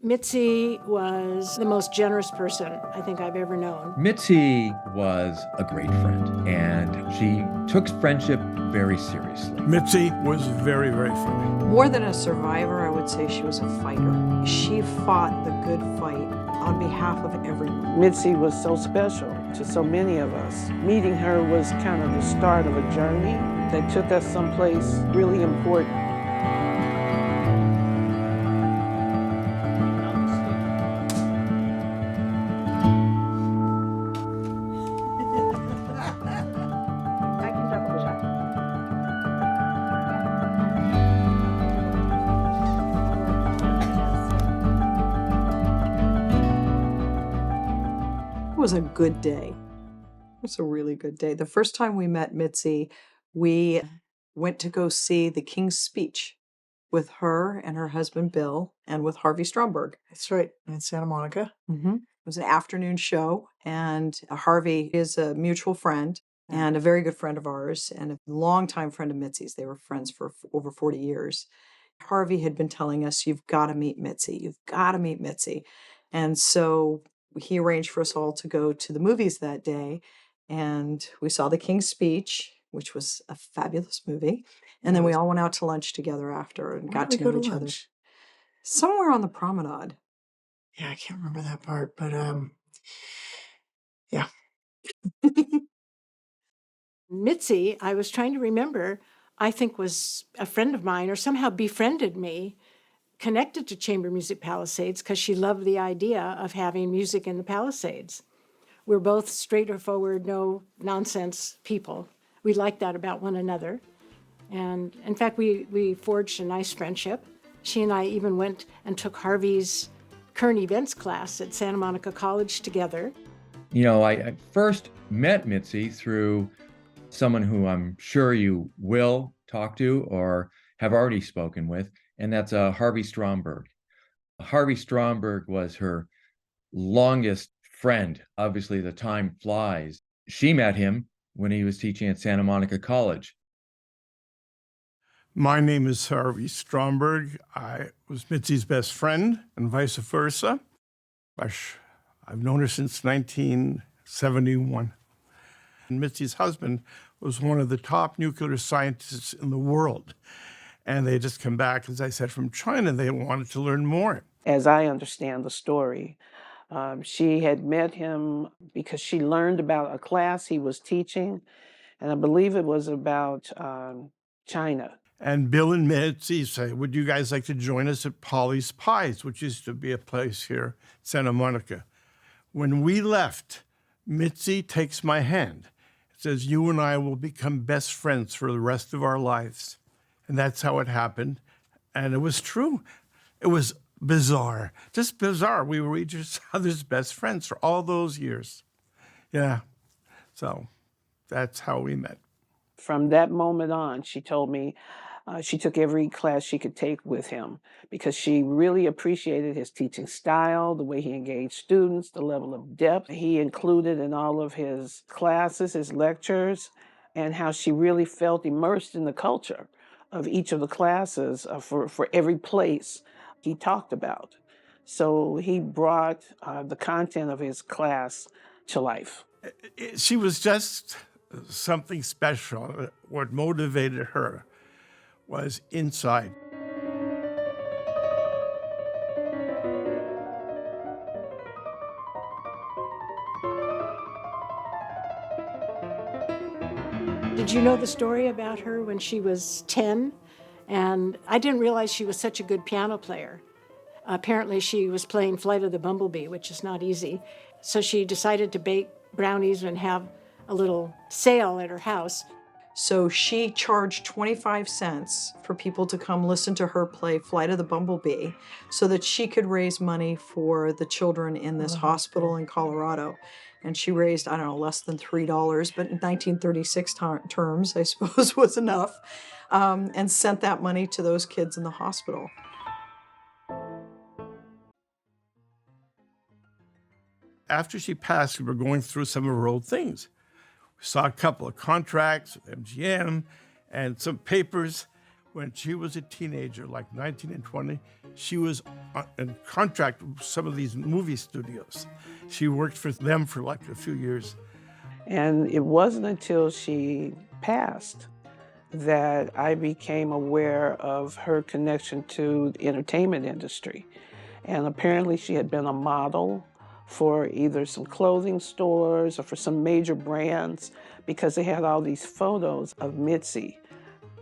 Mitzi was the most generous person I think I've ever known. Mitzi was a great friend, and she took friendship very seriously. Mitzi was very, very funny. More than a survivor, I would say she was a fighter. She fought the good fight on behalf of everyone. Mitzi was so special to so many of us. Meeting her was kind of the start of a journey that took us someplace really important. It was a good day. It was a really good day. The first time we met Mitzi, we went to go see The King's Speech with her and her husband Bill and with Harvey Stromberg. That's right, in Santa Monica. It was an afternoon show, and Harvey is a mutual friend and a very good friend of ours and a longtime friend of Mitzi's. They were friends for over 40 years. Harvey had been telling us, you've got to meet Mitzi. You've got to meet Mitzi. And so he arranged for us all to go to the movies that day, and we saw The King's Speech, which was a fabulous movie. And then we all went out to lunch together after and got to know each other. Somewhere on the promenade. Yeah, I can't remember that part, but yeah. Mitzi, I was trying to remember, I think was a friend of mine or somehow befriended me, connected to Chamber Music Palisades because she loved the idea of having music in the Palisades. We're both straightforward, no nonsense people. We liked that about one another. And in fact, we forged a nice friendship. She and I even went and took Harvey's current events class at Santa Monica College together. You know, I first met Mitzi through someone who I'm sure you will talk to or have already spoken with, and that's Harvey Stromberg. Harvey Stromberg was her longest friend. Obviously, the time flies. She met him when he was teaching at Santa Monica College. My name is Harvey Stromberg. I was Mitzi's best friend and vice versa. Gosh, I've known her since 1971. And Mitzi's husband was one of the top nuclear scientists in the world. And they had just come back, as I said, from China. They wanted to learn more. As I understand the story, she had met him because she learned about a class he was teaching, and I believe it was about China. And Bill and Mitzi say, would you guys like to join us at Polly's Pies, which used to be a place here in Santa Monica? When we left, Mitzi takes my hand. It says, you and I will become best friends for the rest of our lives. And that's how it happened. And it was true. It was bizarre, just bizarre. We were each other's best friends for all those years. Yeah, so that's how we met. From that moment on, she told me she took every class she could take with him because she really appreciated his teaching style, the way he engaged students, the level of depth he included in all of his classes, his lectures, and how she really felt immersed in the culture of each of the classes for every place he talked about. So he brought the content of his class to life. She was just something special. What motivated her was inside. Did you know the story about her when she was 10? And I didn't realize she was such a good piano player. Apparently she was playing Flight of the Bumblebee, which is not easy. So she decided to bake brownies and have a little sale at her house. So she charged 25 cents for people to come listen to her play Flight of the Bumblebee so that she could raise money for the children in this hospital in Colorado. And she raised, I don't know, less than $3, but in 1936 terms, I suppose, was enough, and sent that money to those kids in the hospital. After she passed, we were going through some of her old things. We saw a couple of contracts with MGM and some papers. when she was a teenager, like 19 and 20, she was in contract with some of these movie studios. She worked for them for like a few years. And it wasn't until she passed that I became aware of her connection to the entertainment industry. And apparently she had been a model for either some clothing stores or for some major brands, because they had all these photos of Mitzi,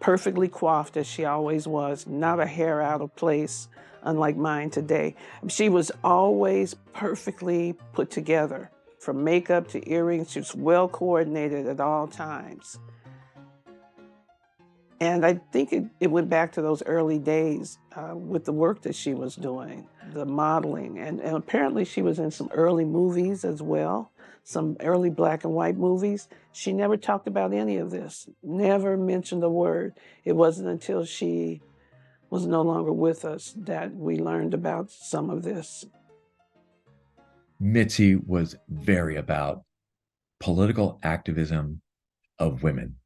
perfectly coiffed as she always was, not a hair out of place, unlike mine today. She was always perfectly put together, from makeup to earrings. She was well coordinated at all times. And I think it went back to those early days with the work that she was doing, the modeling. And apparently she was in some early movies as well, some early black and white movies. She never talked about any of this, never mentioned a word. It wasn't until she was no longer with us that we learned about some of this. Mitzi was very about political activism of women.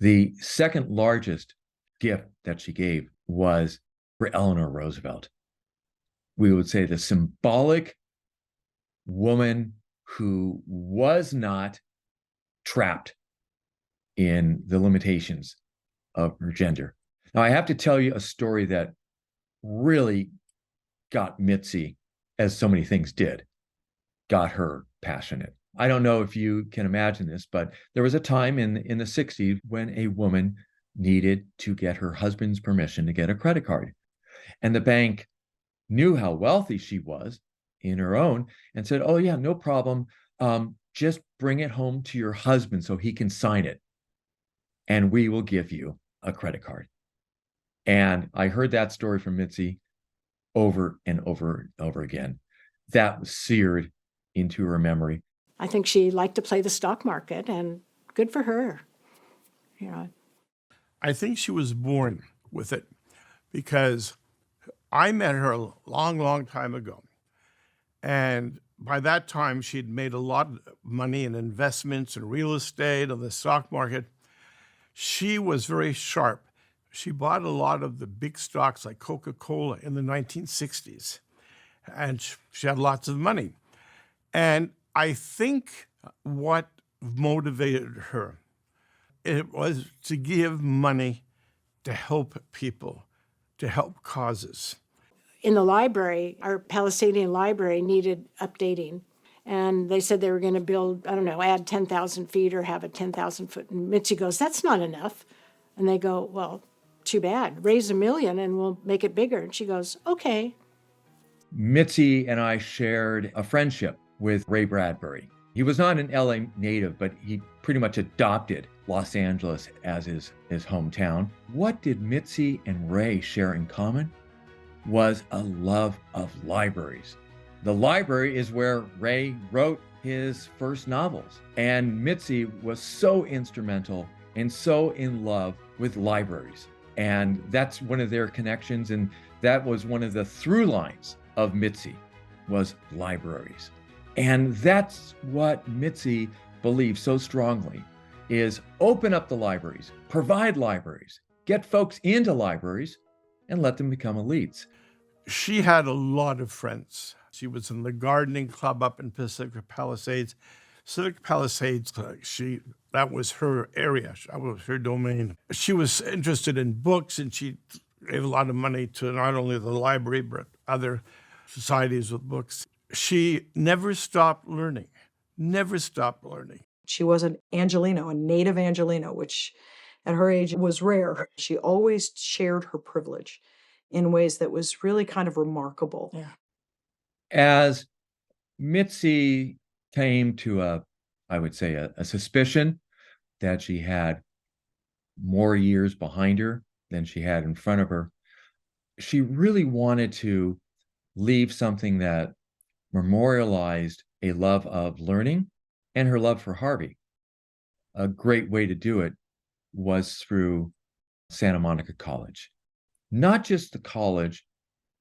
The second largest gift that she gave was for Eleanor Roosevelt. We would say the symbolic woman who was not trapped in the limitations of her gender. Now, I have to tell you a story that really got Mitzi, as so many things did, got her passionate. I don't know if you can imagine this, but there was a time in the 60s when a woman needed to get her husband's permission to get a credit card. And the bank knew how wealthy she was in her own and said, oh, yeah, no problem. Just bring it home to your husband so he can sign it, and we will give you a credit card. And I heard that story from Mitzi over and over and over again. That was seared into her memory. I think she liked to play the stock market, and good for her. You know, I think she was born with it, because I met her a long, long time ago. And by that time, she'd made a lot of money in investments and real estate and the stock market. She was very sharp. She bought a lot of the big stocks like Coca-Cola in the 1960s. And she had lots of money. And I think what motivated her, it was to give money to help people, to help causes. in the library, our Palisadian library needed updating. And they said they were going to build, I don't know, add 10,000 feet or have a 10,000 foot. And Mitzi goes, that's not enough. And they go, well, too bad. Raise $1 million and we'll make it bigger. And she goes, okay. Mitzi and I shared a friendship with Ray Bradbury. He was not an LA native, but he pretty much adopted Los Angeles as his hometown. What did Mitzi and Ray share in common? Was a love of libraries. The library is where Ray wrote his first novels. And Mitzi was so instrumental and so in love with libraries. And that's one of their connections. And that was one of the through lines of Mitzi, was libraries. And that's what Mitzi believes so strongly, is open up the libraries, provide libraries, get folks into libraries, and let them become elites. She had a lot of friends. She was in the gardening club up in Pacific Palisades. Pacific Palisades, that was her area. That was her domain. She was interested in books, and she gave a lot of money to not only the library, but other societies with books. She never stopped learning, never stopped learning. She was an Angelino, a native Angelino, which at her age was rare. She always shared her privilege in ways that was really kind of remarkable. Yeah. As Mitzi came to I would say a suspicion that she had more years behind her than she had in front of her, she really wanted to leave something that memorialized a love of learning and her love for Harvey. A great way to do it was through Santa Monica College. Not just the college,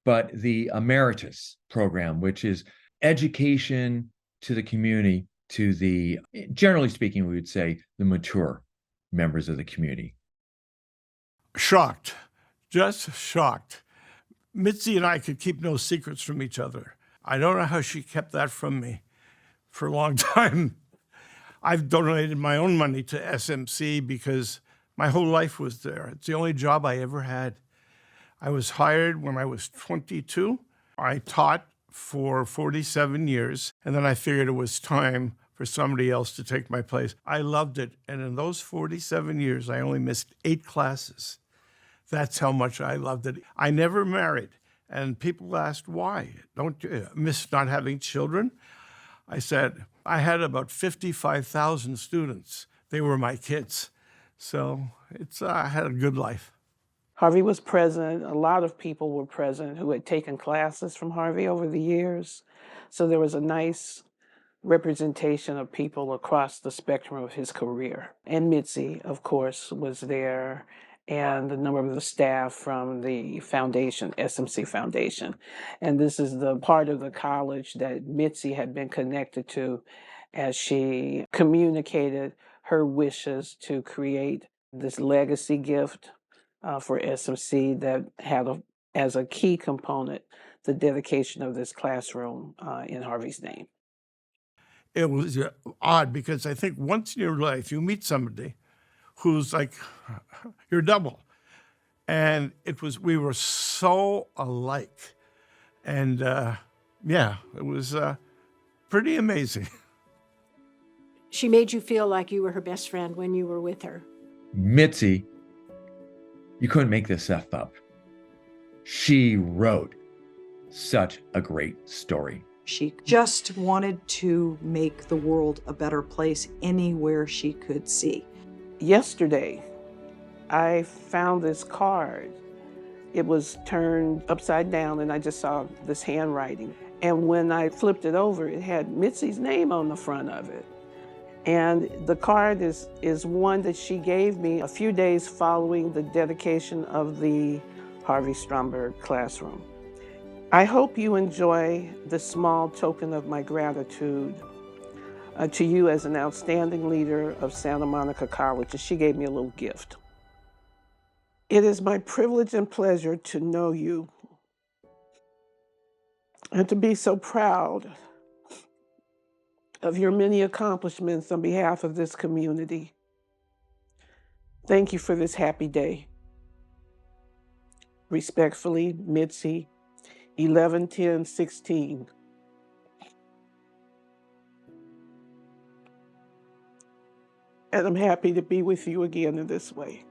but the emeritus program, which is education to the community, to the, generally speaking, we would say the mature members of the community. shocked, just shocked. Mitzi and I could keep no secrets from each other. I don't know how she kept that from me for a long time. I've donated my own money to SMC because my whole life was there. It's the only job I ever had. I was hired when I was 22. I taught for 47 years, and then I figured it was time for somebody else to take my place. I loved it, and in those 47 years, I only missed 8 classes. That's how much I loved it. I never married, and people asked why. Don't you miss not having children? I said, I had about 55,000 students. They were my kids. So I had a good life. Harvey was present. A lot of people were present who had taken classes from Harvey over the years. So there was a nice representation of people across the spectrum of his career. And Mitzi, of course, was there, and a number of the staff from the foundation, SMC Foundation. And this is the part of the college that Mitzi had been connected to as she communicated her wishes to create this legacy gift for SMC that had as a key component the dedication of this classroom in Harvey's name. It was odd because I think once in your life you meet somebody who's like your double. And we were so alike. And yeah, it was pretty amazing. She made you feel like you were her best friend when you were with her. Mitzi, you couldn't make this stuff up. She wrote such a great story. She just wanted to make the world a better place anywhere she could see. Yesterday, I found this card. It was turned upside down and I just saw this handwriting. And when I flipped it over, it had Mitzi's name on the front of it. And the card is one that she gave me a few days following the dedication of the Harvey Stromberg classroom. I hope you enjoy this small token of my gratitude to you as an outstanding leader of Santa Monica College. And she gave me a little gift. It is my privilege and pleasure to know you and to be so proud of your many accomplishments on behalf of this community. Thank you for this happy day. Respectfully, Mitzi, 11/10/16. And I'm happy to be with you again in this way.